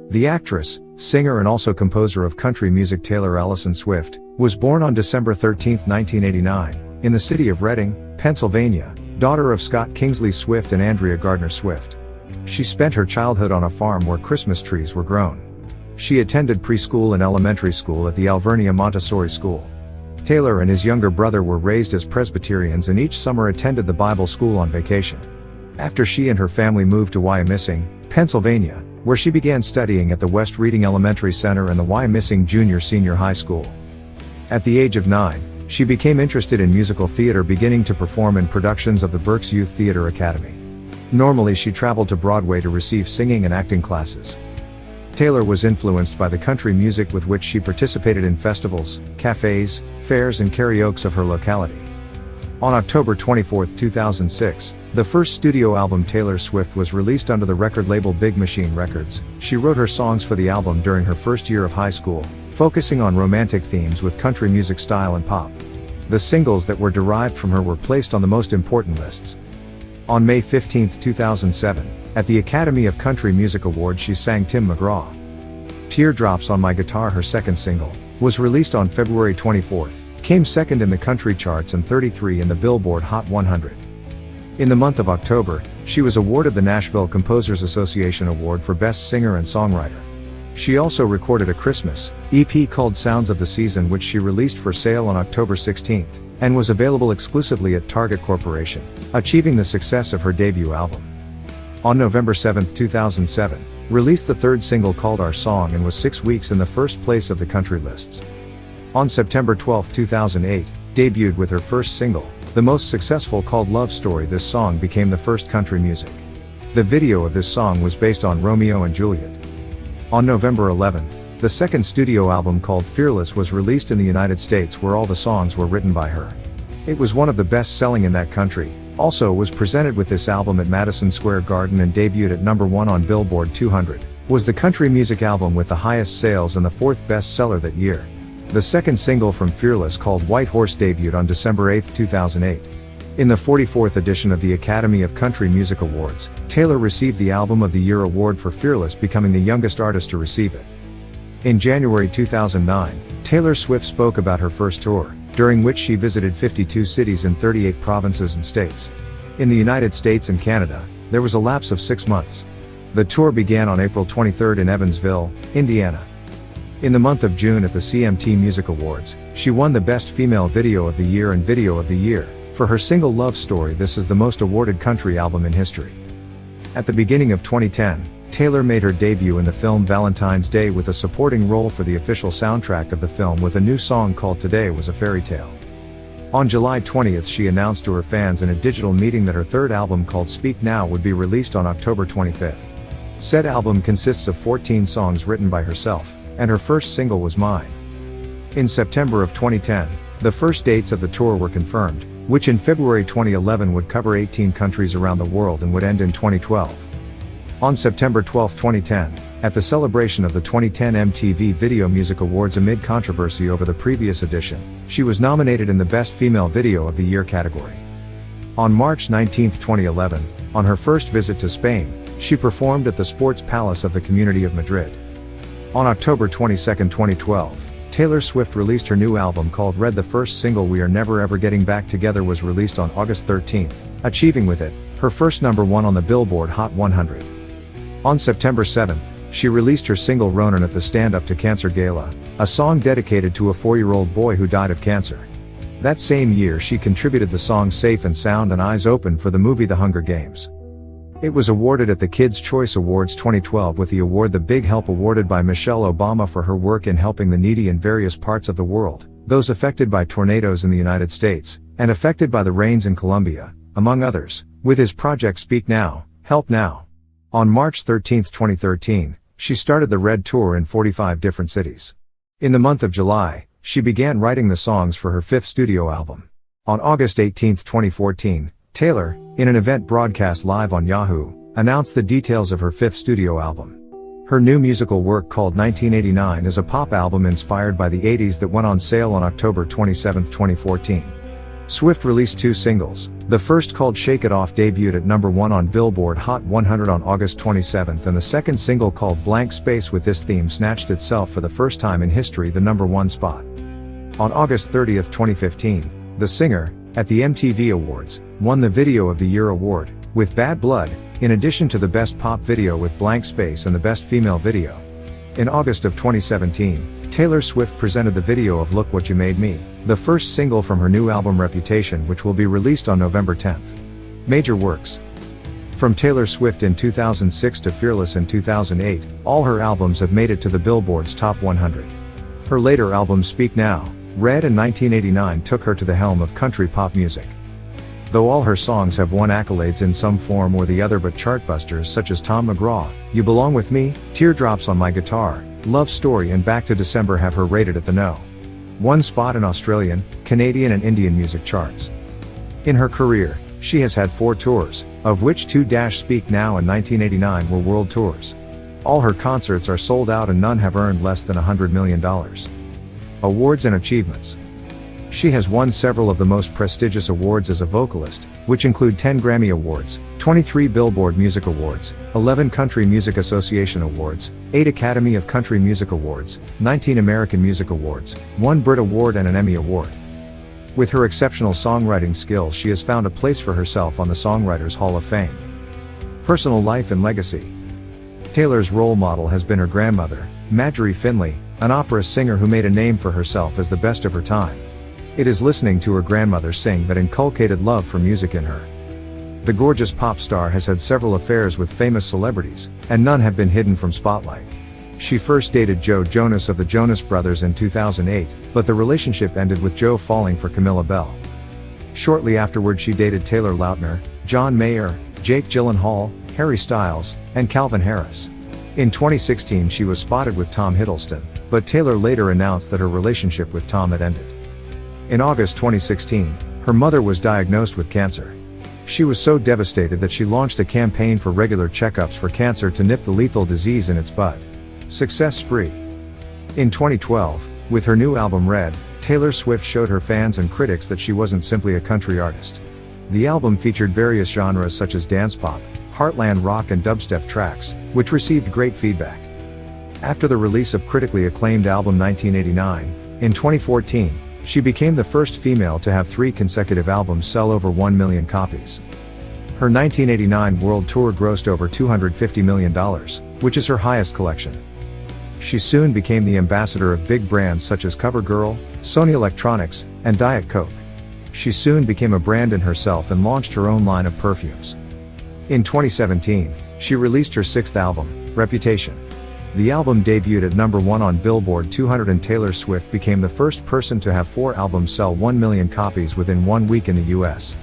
The actress, singer and also composer of country music Taylor Allison Swift, was born on December 13, 1989, in the city of Reading, Pennsylvania, daughter of Scott Kingsley Swift and Andrea Gardner Swift. She spent her childhood on a farm where Christmas trees were grown. She attended preschool and elementary school at the Alvernia Montessori School. Taylor and his younger brother were raised as Presbyterians and each summer attended the Bible school on vacation. After she and her family moved to Wyomissing, Pennsylvania, where she began studying at the West Reading Elementary Center and the Wyomissing Junior-Senior High School. At the age of 9, she became interested in musical theater, beginning to perform in productions of the Berks Youth Theater Academy. Normally she traveled to Broadway to receive singing and acting classes. Taylor was influenced by the country music with which she participated in festivals, cafes, fairs and karaoke of her locality. On October 24, 2006, the first studio album Taylor Swift was released under the record label Big Machine Records. She wrote her songs for the album during her first year of high school, focusing on romantic themes with country music style and pop. The singles that were derived from her were placed on the most important lists. On May 15, 2007, at the Academy of Country Music Awards she sang Tim McGraw. Teardrops on My Guitar, her second single, was released on February 24, came second in the country charts and 33 in the Billboard Hot 100. In the month of October, she was awarded the Nashville Composers Association Award for Best Singer and Songwriter. She also recorded a Christmas EP called Sounds of the Season, which she released for sale on October 16, and was available exclusively at Target Corporation, achieving the success of her debut album. On November 7, 2007, released the third single called Our Song and was 6 weeks in the first place of the country lists. On September 12, 2008, debuted with her first single, the most successful, called Love Story. This song became the first country music. The video of this song was based on Romeo and Juliet. On November 11, the second studio album called Fearless was released in the United States, where all the songs were written by her. It was one of the best-selling in that country. Also was presented with this album at Madison Square Garden and debuted at number 1 on Billboard 200, was the country music album with the highest sales and the fourth bestseller that year. The second single from Fearless, called White Horse, debuted on December 8, 2008. In the 44th edition of the Academy of Country Music Awards, Taylor received the Album of the Year award for Fearless, becoming the youngest artist to receive it. In January 2009, Taylor Swift spoke about her first tour, during which she visited 52 cities in 38 provinces and states. In the United States and Canada, there was a lapse of 6 months. The tour began on April 23 in Evansville, Indiana. In the month of June at the CMT Music Awards, she won the Best Female Video of the Year and Video of the Year for her single Love Story. This is the most awarded country album in history. At the beginning of 2010, Taylor made her debut in the film Valentine's Day with a supporting role for the official soundtrack of the film with a new song called Today Was a Fairy Tale. On July 20, she announced to her fans in a digital meeting that her third album called Speak Now would be released on October 25. Said album consists of 14 songs written by herself, and her first single was Mine. In September of 2010, the first dates of the tour were confirmed, which in February 2011 would cover 18 countries around the world and would end in 2012. On September 12, 2010, at the celebration of the 2010 MTV Video Music Awards, amid controversy over the previous edition, she was nominated in the Best Female Video of the Year category. On March 19, 2011, on her first visit to Spain, she performed at the Sports Palace of the Community of Madrid. On October 22, 2012, Taylor Swift released her new album called Red. The first single, We Are Never Ever Getting Back Together, was released on August 13, achieving with it her first number 1 on the Billboard Hot 100. On September 7, she released her single Ronan at the Stand Up to Cancer Gala, a song dedicated to a 4-year-old boy who died of cancer. That same year she contributed the song Safe and Sound and Eyes Open for the movie The Hunger Games. It was awarded at the Kids' Choice Awards 2012 with the award The Big Help, awarded by Michelle Obama for her work in helping the needy in various parts of the world, those affected by tornadoes in the United States, and affected by the rains in Colombia, among others, with his project Speak Now, Help Now. On March 13, 2013, she started the Red Tour in 45 different cities. In the month of July, she began writing the songs for her 5th studio album. On August 18, 2014, Taylor, in an event broadcast live on Yahoo, announced the details of her 5th studio album. Her new musical work called 1989 is a pop album inspired by the 80s that went on sale on October 27, 2014. Swift released 2 singles. The first, called Shake It Off, debuted at number 1 on Billboard Hot 100 on August 27, and the second single, called Blank Space with this theme, snatched itself for the first time in history the number 1 spot. On August 30, 2015, the singer, at the MTV Awards, won the Video of the Year award, with Bad Blood, in addition to the Best Pop Video with Blank Space and the Best Female Video. In August of 2017, Taylor Swift presented the video of Look What You Made Me, the first single from her new album Reputation, which will be released on November 10. Major works. From Taylor Swift in 2006 to Fearless in 2008, all her albums have made it to the Billboard's Top 100. Her later albums Speak Now, Red and 1989 took her to the helm of country pop music. Though all her songs have won accolades in some form or the other, but chartbusters such as Tom McGraw, You Belong With Me, Teardrops on My Guitar, Love Story and Back to December have her rated at the No. 1 spot in Australian, Canadian and Indian music charts. In her career, she has had 4 tours, of which 2 Speak Now and 1989 were world tours. All her concerts are sold out and none have earned less than $100 million. Awards and achievements. She has won several of the most prestigious awards as a vocalist, which include 10 Grammy Awards, 23 Billboard Music Awards, 11 Country Music Association Awards, 8 Academy of Country Music Awards, 19 American Music Awards, 1 Brit Award and an Emmy Award. With her exceptional songwriting skills, she has found a place for herself on the Songwriters Hall of Fame. Personal life and legacy. Taylor's role model has been her grandmother, Marjorie Finley, an opera singer who made a name for herself as the best of her time. It is listening to her grandmother sing that inculcated love for music in her. The gorgeous pop star has had several affairs with famous celebrities, and none have been hidden from spotlight. She first dated Joe Jonas of the Jonas Brothers in 2008, but the relationship ended with Joe falling for Camilla Bell. Shortly afterward, she dated Taylor Lautner, John Mayer, Jake Gyllenhaal, Harry Styles, and Calvin Harris. In 2016, she was spotted with Tom Hiddleston, but Taylor later announced that her relationship with Tom had ended. In August 2016, her mother was diagnosed with cancer. She was so devastated that she launched a campaign for regular checkups for cancer to nip the lethal disease in its bud. Success spree. In 2012, with her new album Red, Taylor Swift showed her fans and critics that she wasn't simply a country artist. The album featured various genres such as dance pop, heartland rock and dubstep tracks, which received great feedback. After the release of critically acclaimed album 1989, in 2014, she became the first female to have 3 consecutive albums sell over 1 million copies. Her 1989 world tour grossed over $250 million, which is her highest collection. She soon became the ambassador of big brands such as CoverGirl, Sony Electronics, and Diet Coke. She soon became a brand in herself and launched her own line of perfumes. In 2017, she released her 6th album, Reputation. The album debuted at number 1 on Billboard 200 and Taylor Swift became the first person to have 4 albums sell 1 million copies within 1 week in the US.